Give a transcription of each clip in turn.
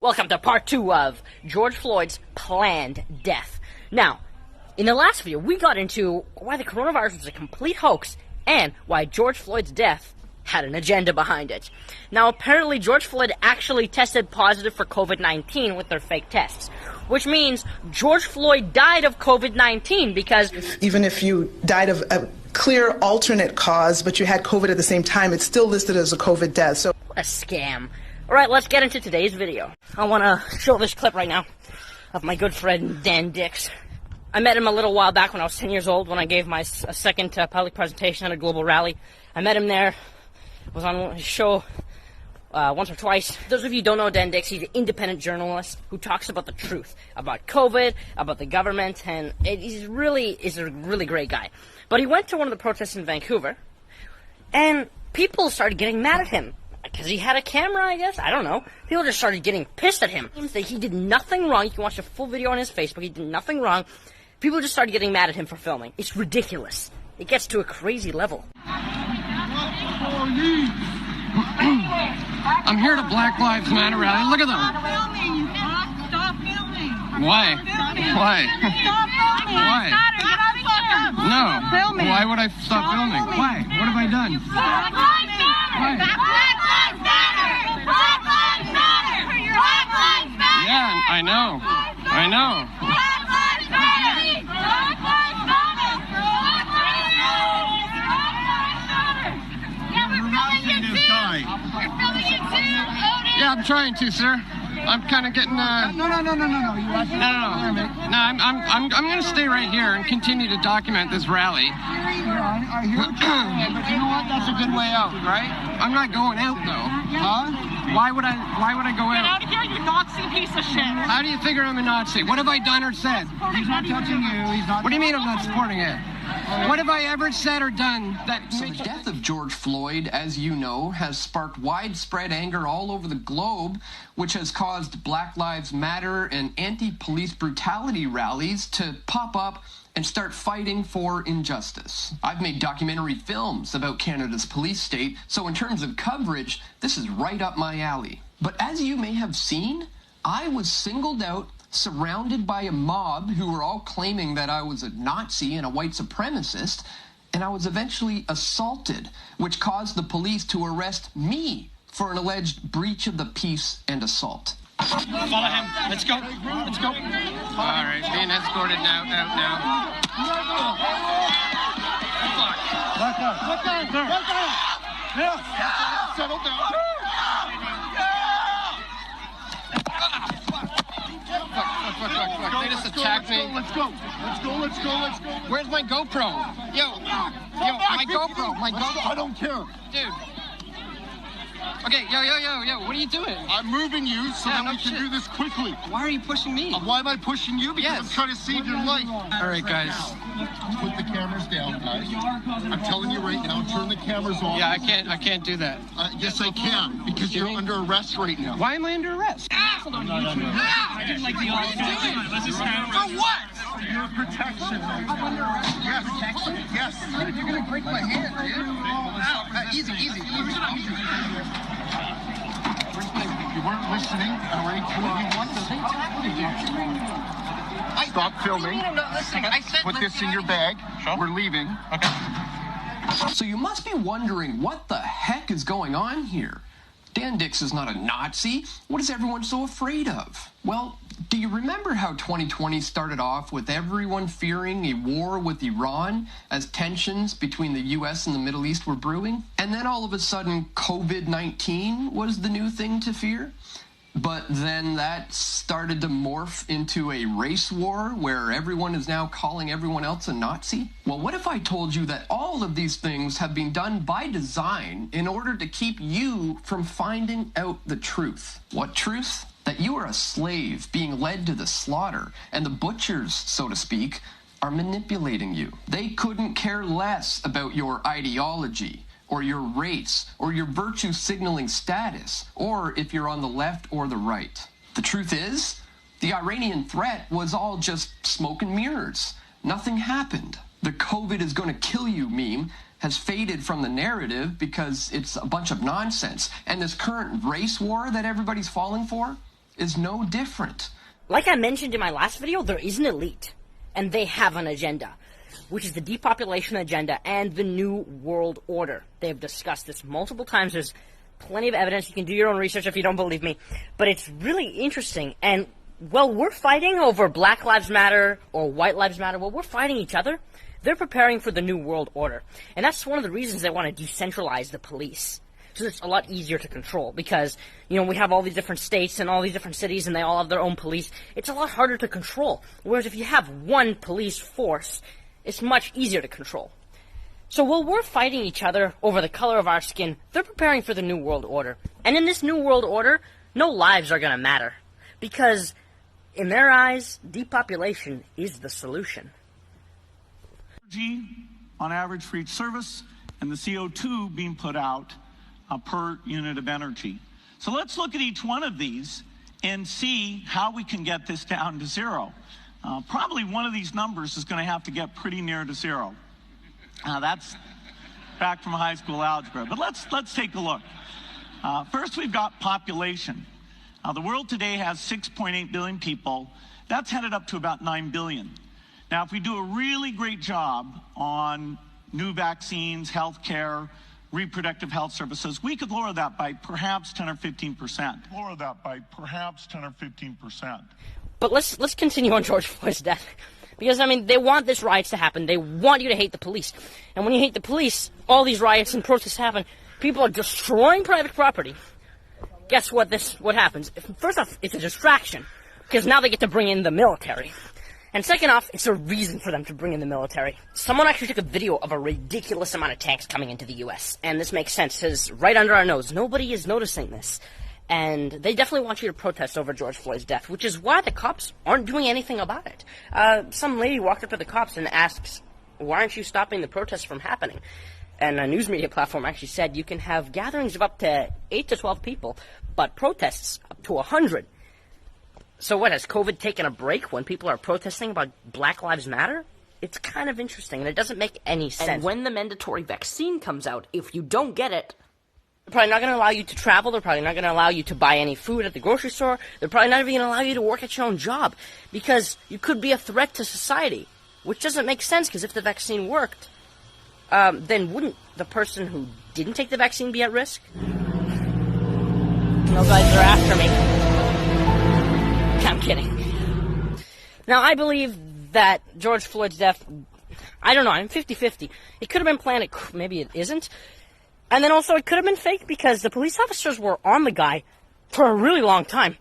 Welcome to part 2 of George Floyd's planned death. Now, in the last video, we got into why the coronavirus was a complete hoax and why George Floyd's death had an agenda behind it. Now, apparently, George Floyd actually tested positive for COVID-19 with their fake tests, which means George Floyd died of COVID-19 because even if you died of a clear alternate cause, but you had COVID at the same time, it's still listed as a COVID death. So, what a scam. Alright, let's get into today's video. I want to show this clip right now of my good friend Dan Dix. I met him a little while back when I was 10 years old when I gave my second public presentation at a global rally. I met him there, was on his show once or twice. Those of you who don't know Dan Dix, he's an independent journalist who talks about the truth, about COVID, about the government, and he's a really great guy. But he went to one of the protests in Vancouver, and people started getting mad at him. Because he had a camera, I guess? I don't know. People just started getting pissed at him. He did nothing wrong. You can watch a full video on his Facebook. He did nothing wrong. People just started getting mad at him for filming. It's ridiculous. It gets to a crazy level. I'm here to Black Lives Matter rally. Look at them. Stop filming. Stop filming. Why? Why? Stop filming. Why? No. Filming. Why would I stop filming? Why? What have I done? Black Lives Matter. Black Lives Matter. Black Lives Matter. Black Lives Matter. Yeah, I know. I know. Black Lives Matter. Black Lives Matter. Black Lives Matter. Yeah, we're filming you too. We're filming you too. Yeah, I'm trying to, sir. I'm kind of getting No. You No, I'm going to stay right here and continue to document this rally. I hear what you're saying, but you know what? That's a good way out, right? I'm not going out though. Huh? Why would I go Get out? out of here, you Nazi piece of shit. How do you figure I'm a Nazi? What have I done or said? He's not touching you. He's not. What do you mean I'm not supporting it? What have I ever said or done that So makes the death of George Floyd, as you know, has sparked widespread anger all over the globe, which has caused Black Lives Matter and anti-police brutality rallies to pop up and start fighting for injustice. I've made documentary films about Canada's police state, so in terms of coverage, this is right up my alley. But as you may have seen, I was singled out, surrounded by a mob who were all claiming that I was a Nazi and a white supremacist, and I was eventually assaulted, which caused the police to arrest me for an alleged breach of the peace and assault. Follow him. Let's go. Let's go. All right, being escorted now, out now. Back up. Yeah. Settle down. Fuck. They just attacked me. Let's go. Where's my GoPro? Yo, my GoPro. I don't care. Dude. Okay, yo, what are you doing? I'm moving you so Yeah, that no we can shit. do this quickly. Why are you pushing me? Why am I pushing you? Because Yes. I'm trying to save your life. All right, guys. Put the cameras down, guys. I'm telling you right now, turn the cameras off. Yeah, I can't do that. Yes, I can, because you're under arrest right now. Why am I under arrest? I didn't like the For what? Your protection. Yes. You're gonna break my hand, dude. Easy. You weren't listening. I already told you what to do. Stop filming. I'm not listening. I said Put this in your bag. Sure. We're leaving. Okay. So you must be wondering what the heck is going on here. Dan Dix is not a Nazi. What is everyone so afraid of? Well, do you remember how 2020 started off with everyone fearing a war with Iran as tensions between the US and the Middle East were brewing? And then all of a sudden, COVID-19 was the new thing to fear? But then that started to morph into a race war where everyone is now calling everyone else a Nazi? Well, what if I told you that all of these things have been done by design in order to keep you from finding out the truth? What truth? That you are a slave being led to the slaughter, and the butchers, so to speak, are manipulating you. They couldn't care less about your ideology, or your race, or your virtue signaling status, or if you're on the left or the right. The truth is, the Iranian threat was all just smoke and mirrors. Nothing happened. The COVID is going to kill you meme has faded from the narrative because it's a bunch of nonsense. And this current race war that everybody's falling for, is no different. Like I mentioned in my last video, there is an elite, and they have an agenda, which is the depopulation agenda and the New World Order. They've discussed this multiple times. There's plenty of evidence. You can do your own research if you don't believe me. But it's really interesting. And while we're fighting over Black Lives Matter or White Lives Matter, while we're fighting each other, they're preparing for the New World Order. And that's one of the reasons they want to decentralize the police. So it's a lot easier to control because, you know, we have all these different states and all these different cities and they all have their own police. It's a lot harder to control. Whereas if you have one police force, it's much easier to control. So while we're fighting each other over the color of our skin, they're preparing for the New World Order. And in this New World Order, no lives are going to matter. Because in their eyes, depopulation is the solution. Energy on average for each service and the CO2 being put out per unit of energy. So let's look at each one of these and see how we can get this down to zero. Probably one of these numbers is going to have to get pretty near to zero. That's back from high school algebra. But let's take a look. First, we've got population. The world today has 6.8 billion people. That's headed up to about 9 billion. Now, if we do a really great job on new vaccines, healthcare, reproductive health services, we could lower that by perhaps 10 or 15%. Lower that by perhaps 10 or 15%. But let's continue on George Floyd's death. Because, I mean, they want this riots to happen. They want you to hate the police. And when you hate the police, all these riots and protests happen. People are destroying private property. Guess what happens? First off, it's a distraction. Because now they get to bring in the military. And second off, it's a reason for them to bring in the military. Someone actually took a video of a ridiculous amount of tanks coming into the U.S. And this makes sense, because right under our nose, nobody is noticing this. And they definitely want you to protest over George Floyd's death, which is why the cops aren't doing anything about it. Some lady walked up to the cops and asks, why aren't you stopping the protests from happening? And a news media platform actually said you can have gatherings of up to 8 to 12 people, but protests up to 100. So what, has COVID taken a break when people are protesting about Black Lives Matter? It's kind of interesting, and it doesn't make any sense. And when the mandatory vaccine comes out, if you don't get it, they're probably not going to allow you to travel. They're probably not going to allow you to buy any food at the grocery store. They're probably not even going to allow you to work at your own job because you could be a threat to society, which doesn't make sense because if the vaccine worked, then wouldn't the person who didn't take the vaccine be at risk? No, guys, they're after me. I'm kidding. Now, I believe that George Floyd's death, I don't know, I'm 50-50. It could have been planned, maybe it isn't. And then also it could have been fake because the police officers were on the guy for a really long time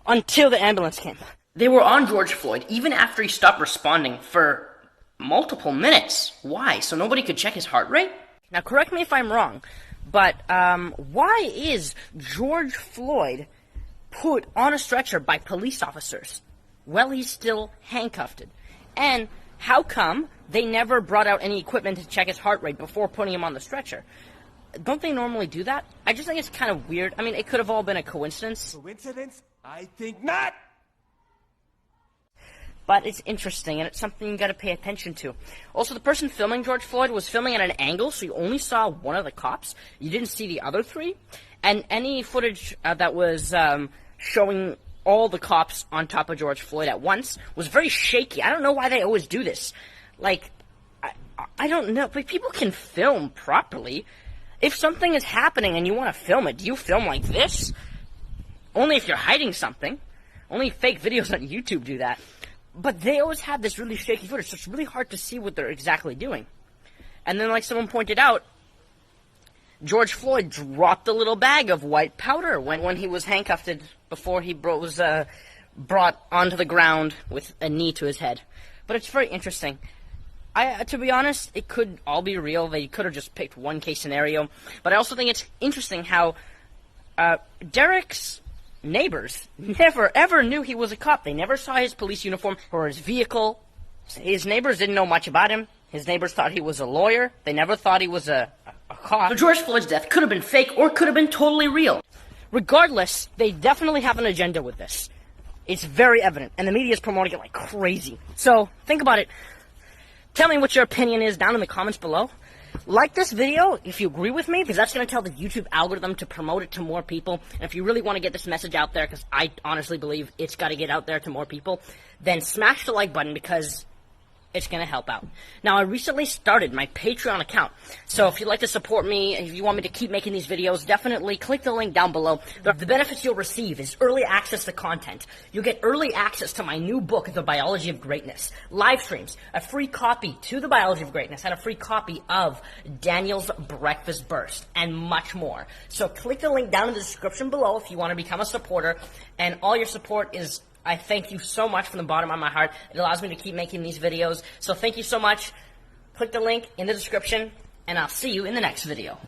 until the ambulance came. They were on George Floyd even after he stopped responding for multiple minutes. Why? So nobody could check his heart rate? Now correct me if I'm wrong, but why is George Floyd put on a stretcher by police officers? Well, he's still handcuffed. And how come they never brought out any equipment to check his heart rate before putting him on the stretcher? Don't they normally do that? I just think it's kind of weird. I mean, it could have all been a coincidence. Coincidence? I think not! But it's interesting, and it's something you gotta pay attention to. Also, the person filming George Floyd was filming at an angle, so you only saw one of the cops. You didn't see the other three. And any footage that was showing all the cops on top of George Floyd at once was very shaky. I don't know why they always do this. Like, I don't know, but people can film properly. If something is happening and you want to film it, do you film like this? Only if you're hiding something. Only fake videos on YouTube do that. But they always have this really shaky footage, so it's really hard to see what they're exactly doing. And then, like someone pointed out, George Floyd dropped a little bag of white powder when he was handcuffed before he was brought onto the ground with a knee to his head. But it's very interesting. To be honest, it could all be real. They could have just picked one case scenario. But I also think it's interesting how Derek's neighbors never, ever knew he was a cop. They never saw his police uniform or his vehicle. His neighbors didn't know much about him. His neighbors thought he was a lawyer. They never thought he was a cop. So George Floyd's death could have been fake or could have been totally real. Regardless, they definitely have an agenda with this. It's very evident, and the media is promoting it like crazy. So, think about it. Tell me what your opinion is down in the comments below. Like this video if you agree with me, because that's going to tell the YouTube algorithm to promote it to more people. And if you really want to get this message out there, because I honestly believe it's got to get out there to more people, then smash the like button, because it's going to help out. Now, I recently started my Patreon account, so if you'd like to support me, if you want me to keep making these videos, definitely click the link down below. The benefits you'll receive is early access to content. You'll get early access to my new book, The Biology of Greatness, live streams, a free copy to The Biology of Greatness, and a free copy of Daniel's Breakfast Burst, and much more. So click the link down in the description below if you want to become a supporter, and all your support is... I thank you so much from the bottom of my heart. It allows me to keep making these videos. So thank you so much. Click the link in the description, and I'll see you in the next video.